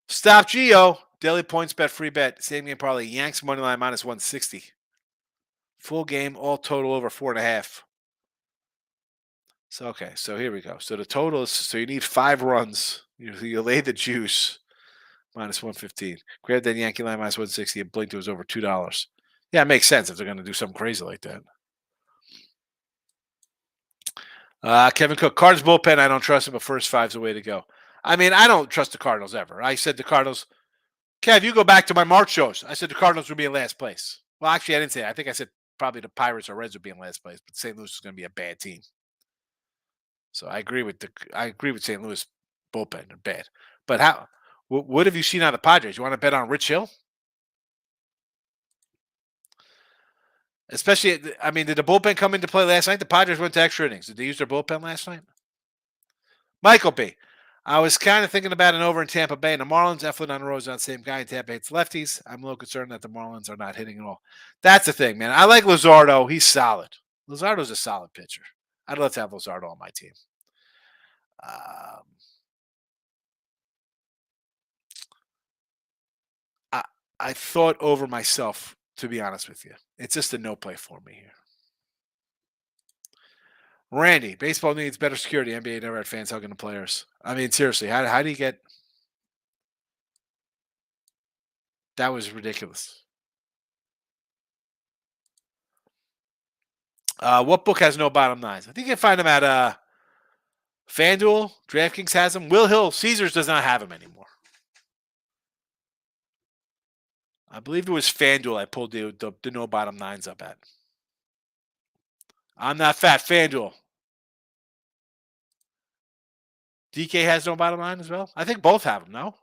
Speaker 3: Stop Geo. Daily points bet, free bet. Same game parlay. Yanks money line minus 160. Full game, all total over 4.5. So here we go. So the total is, so you need 5 runs. You lay the juice minus 115. Grab that Yankee line minus 160 and blinked it was over $2. Yeah, it makes sense if they're going to do something crazy like that. Kevin Cook, Cardinals bullpen, I don't trust him, but first five's the way to go. I mean, I don't trust the Cardinals ever. I said the Cardinals, Kev, you go back to my March shows. I said the Cardinals would be in last place. Well, actually, I didn't say that. I think I said probably the Pirates or Reds would be in last place, but St. Louis is going to be a bad team. So I agree with St. Louis bullpen. They're bad. But what have you seen out of the Padres? You want to bet on Rich Hill? Especially, I mean, did the bullpen come into play last night? The Padres went to extra innings. Did they use their bullpen last night? Michael B. I was kind of thinking about an over in Tampa Bay and the Marlins. Eflin on the road is not the same guy. Tampa hits lefties. I'm a little concerned that the Marlins are not hitting at all. That's the thing, man. I like Luzardo. He's solid. Luzardo's a solid pitcher. I'd love to have Luzardo on my team. I thought over myself, to be honest with you. It's just a no play for me here. Randy, baseball needs better security. NBA never had fans hugging the players. I mean, seriously, how do you get? That was ridiculous. What book has no bottom nines? I think you can find them at FanDuel. DraftKings has them. Will Hill, Caesars does not have them anymore. I believe it was FanDuel I pulled the no bottom nines up at. I'm not fat. FanDuel. DK has no bottom line as well? I think both have them, no?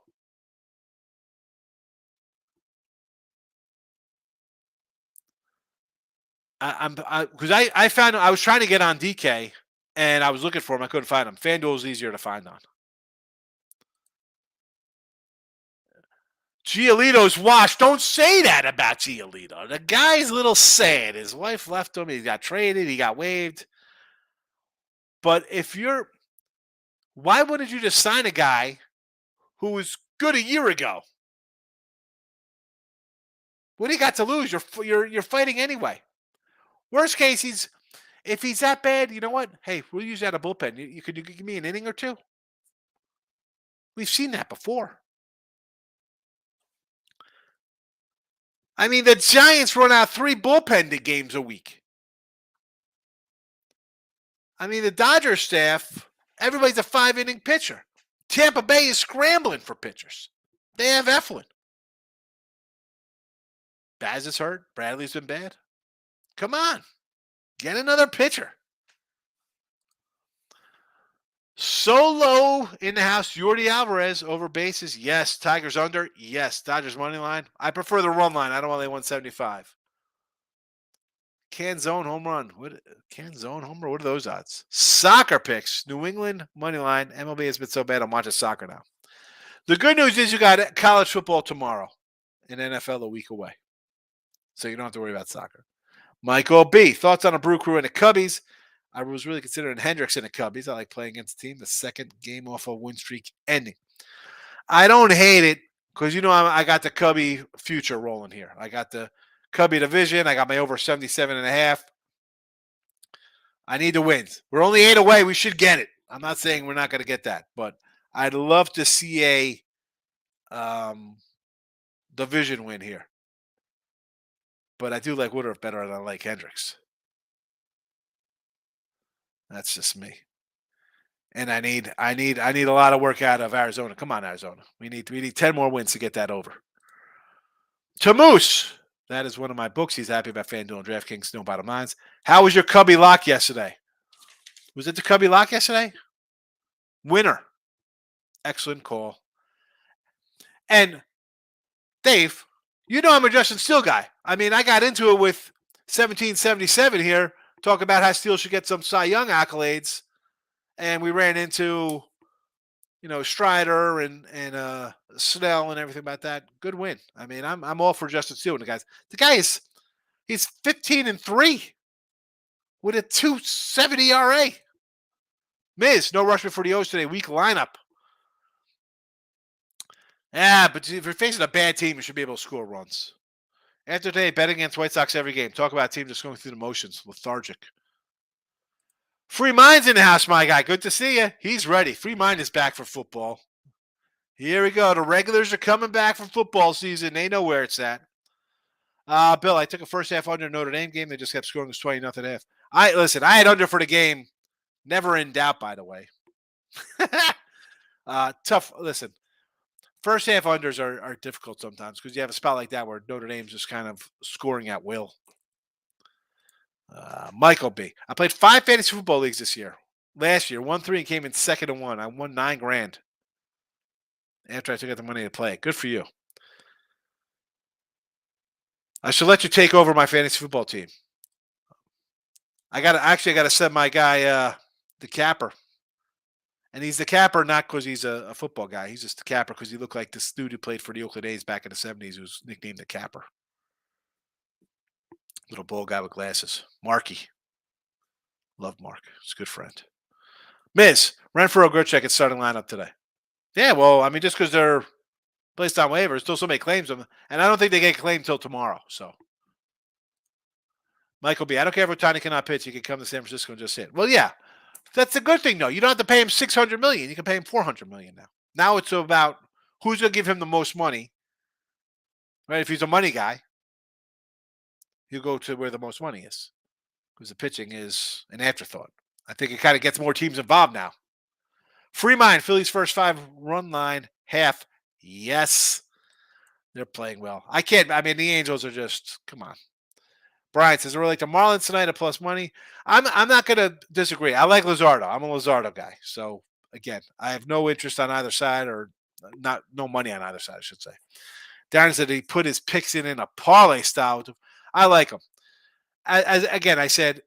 Speaker 3: I found I was trying to get on DK and I was looking for him. I couldn't find him. FanDuel is easier to find on. Giolito's washed. Don't say that about Giolito. The guy's a little sad. His wife left him. He got traded. He got waived. But why wouldn't you just sign a guy who was good a year ago? What do you got to lose? You're fighting anyway. Worst case, if he's that bad, you know what? Hey, we'll use that a bullpen. You could give me an inning or two? We've seen that before. I mean, the Giants run out 3 bullpen games a week. I mean, the Dodgers staff, everybody's a 5-inning pitcher. Tampa Bay is scrambling for pitchers. They have Eflin. Baz is hurt. Bradley's been bad. Come on. Get another pitcher. Solo in the house. Jordi Alvarez over bases. Yes. Tigers under. Yes. Dodgers money line. I prefer the run line. I don't want the 175. Canzone home run. Canzone home run? What are those odds? Soccer picks. New England money line. MLB has been so bad I'm watching soccer now. The good news is you got college football tomorrow and NFL a week away. So you don't have to worry about soccer. Michael B. Thoughts on a Brew Crew and the Cubbies? I was really considering Hendricks and the Cubbies. I like playing against the team. The second game off a win streak ending. I don't hate it because, I got the Cubby future rolling here. I got the Cubby division. I got my over 77.5. I need the wins. We're only 8 away. We should get it. I'm not saying we're not going to get that, but I'd love to see a division win here. But I do like Woodruff better than I like Hendricks. That's just me. And I need a lot of work out of Arizona. Come on, Arizona. We need 10 more wins to get that over. Tamoose. That is one of my books. He's happy about FanDuel and DraftKings. No bottom lines. How was your Cubby lock yesterday? Was it the Cubby lock yesterday? Winner. Excellent call. And Dave, I'm a Justin Steele guy. I mean, I got into it with 1777 here, talk about how Steele should get some Cy Young accolades. And we ran into, Strider and Snell and everything about that. Good win. I mean, I'm all for Justin Steele and the guys. The guy he's 15-3 with a 2.70 ERA. Miz, no rush before the O's today. Weak lineup. Yeah, but if you're facing a bad team, you should be able to score runs. After today, betting against White Sox every game. Talk about a team just going through the motions, lethargic. Free Mind's in the house, my guy. Good to see you. He's ready. Free Mind is back for football. Here we go. The regulars are coming back from football season. They know where it's at. Bill, I took a first half under Notre Dame game. They just kept scoring. It was 20-0 half. I had under for the game. Never in doubt, by the way. Tough. Listen, first half unders are difficult sometimes because you have a spot like that where Notre Dame's just kind of scoring at will. Michael B. I played 5 fantasy football leagues this year. Last year, won 3 and came in second and 1. I won $9,000 after I took out the money to play it. Good for you. I should let you take over my fantasy football team. I gotta send my guy the capper. And he's the capper not because he's a football guy. He's just the capper because he looked like this dude who played for the Oakland A's back in the 70s who's nicknamed the capper. Little bald guy with glasses. Marky. Love Mark. He's a good friend. Miz, Renfro, Gerchek at starting lineup today. Yeah, well, I mean, just because they're placed on waivers, still somebody claims them. And I don't think they get claimed till tomorrow. So, Michael B., I don't care if Otani cannot pitch. He can come to San Francisco and just hit. Well, yeah, that's a good thing, though. You don't have to pay him $600 million. You can pay him $400 million now. Now it's about who's going to give him the most money. Right? If he's a money guy, he'll go to where the most money is because the pitching is an afterthought. I think it kind of gets more teams involved now. Free Mind, Phillies first 5 run line, half. Yes. They're playing well. The Angels are just, come on. Brian says, we're like the Marlins tonight at plus money. I'm not going to disagree. I like Luzardo. I'm a Luzardo guy. So, again, I have no interest on either side or no money on either side, I should say. Darren said he put his picks in a parlay style. I like him. Again, I said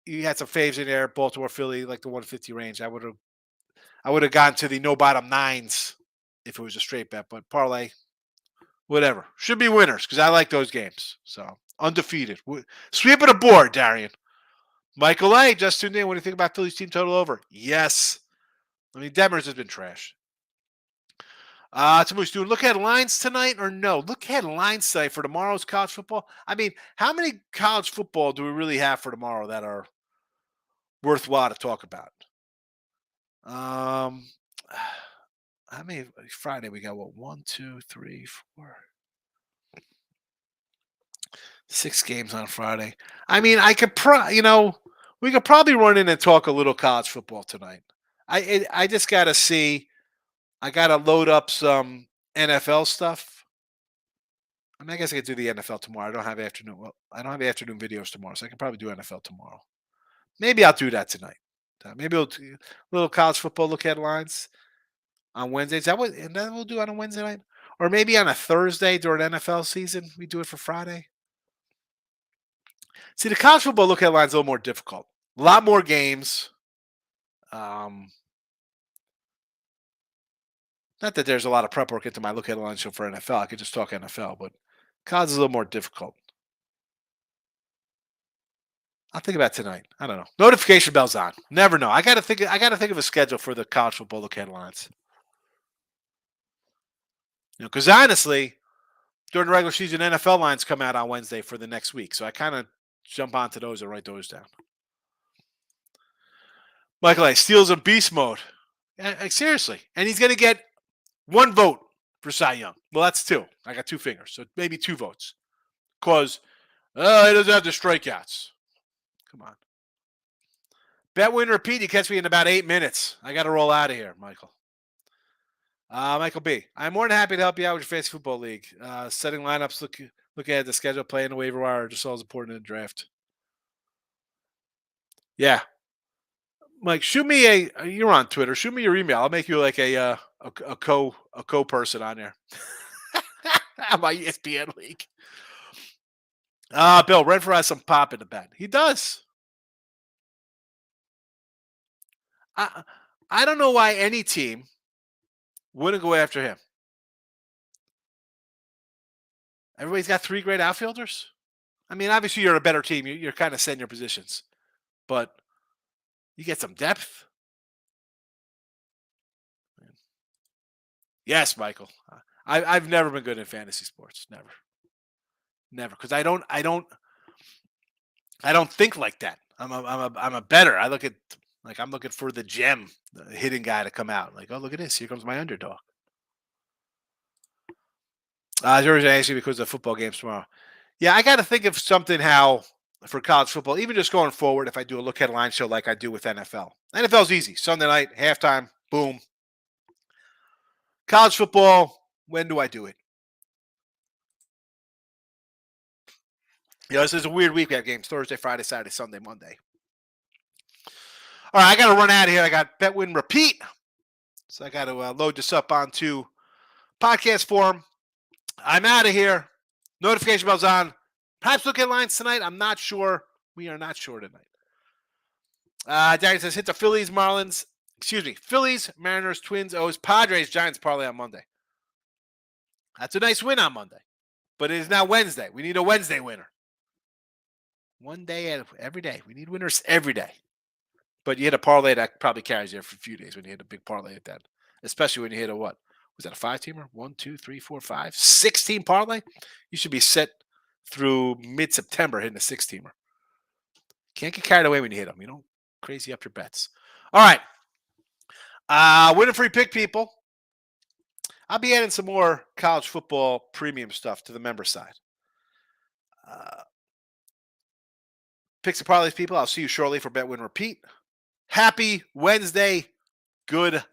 Speaker 3: you had some faves in there, Baltimore, Philly, like the 150 range. I would have gone to the no bottom 9s if it was a straight bet, but parlay, whatever. Should be winners because I like those games. So undefeated. Sweeping the board, Darian. Michael A. just tuned in. What do you think about Philly's team total over? Yes. I mean, Demers has been trash. Somebody's doing look ahead lines tonight or no? Look ahead lines tonight for tomorrow's college football. I mean, how many college football do we really have for tomorrow that are worthwhile to talk about? How many Friday we got? What 1, 2, 3, 4, 6 games on Friday. I mean, I could we could probably run in and talk a little college football tonight. I just got to see. I got to load up some NFL stuff. I mean, I guess I could do the NFL tomorrow. I don't have afternoon videos tomorrow, so I can probably do NFL tomorrow. Maybe I'll do that tonight. Maybe we'll do a little college football look at lines on Wednesdays. And then we'll do it on a Wednesday night, or maybe on a Thursday during NFL season. We do it for Friday. See, the college football look at lines a little more difficult. A lot more games. Not that there's a lot of prep work into my look at line show for NFL. I could just talk NFL, but college is a little more difficult. I'll think about tonight. I don't know. Notification bells on. Never know. I gotta think of a schedule for the college football look ahead lines. Because honestly, during the regular season, NFL lines come out on Wednesday for the next week, so I kind of jump onto those and write those down. Michael A. Steals in beast mode. Seriously, and he's gonna get 1 vote for Cy Young. Well, that's 2. I got 2 fingers, so maybe 2 votes. Because he doesn't have the strikeouts. Come on. Bet win repeat. You catch me in about 8 minutes. I got to roll out of here, Michael. Michael B. I'm more than happy to help you out with your fantasy football league. Setting lineups, look at the schedule, playing the waiver wire, just all as important in the draft. Yeah. Mike, shoot me you're on Twitter. Shoot me your email. I'll make you like a co-person on there. My ESPN league. Bill, Renfro has some pop in the bat. He does. I don't know why any team wouldn't go after him. Everybody's got 3 great outfielders. I mean, obviously you're a better team. You're kind of setting your positions. But you get some depth. Yes, Michael. I've never been good in fantasy sports. Never. Because I don't think like that. I'm a bettor. I look at like I'm looking for the gem, the hidden guy to come out. Like, oh look at this, here comes my underdog. George asked you because of the football games tomorrow. Yeah, I got to think of something how for college football, even just going forward, if I do a look at line show like I do with NFL. NFL's easy. Sunday night, halftime, boom. College football, when do I do it? This is a weird week. We have games Thursday, Friday, Saturday, Sunday, Monday. All right, I got to run out of here. I got bet, win, repeat. So I got to load this up onto podcast form. I'm out of here. Notification bells on. Perhaps look at lines tonight. I'm not sure. We are not sure tonight. Daniel says hit the Phillies, Marlins. Excuse me. Phillies, Mariners, Twins, O's, Padres, Giants parlay on Monday. That's a nice win on Monday. But it is now Wednesday. We need a Wednesday winner. One day every day. We need winners every day. But you hit a parlay that probably carries you for a few days when you hit a big parlay at that. Especially when you hit a what? Was that a 5-teamer? 1, 2, 3, 4, 5, 6-team parlay? You should be set through mid-September hitting a 6-teamer. Can't get carried away when you hit them. You don't crazy up your bets. All right. Win a free pick, people. I'll be adding some more college football premium stuff to the member side. Picks and parlays, people. I'll see you shortly for Bet Win Repeat. Happy Wednesday. Good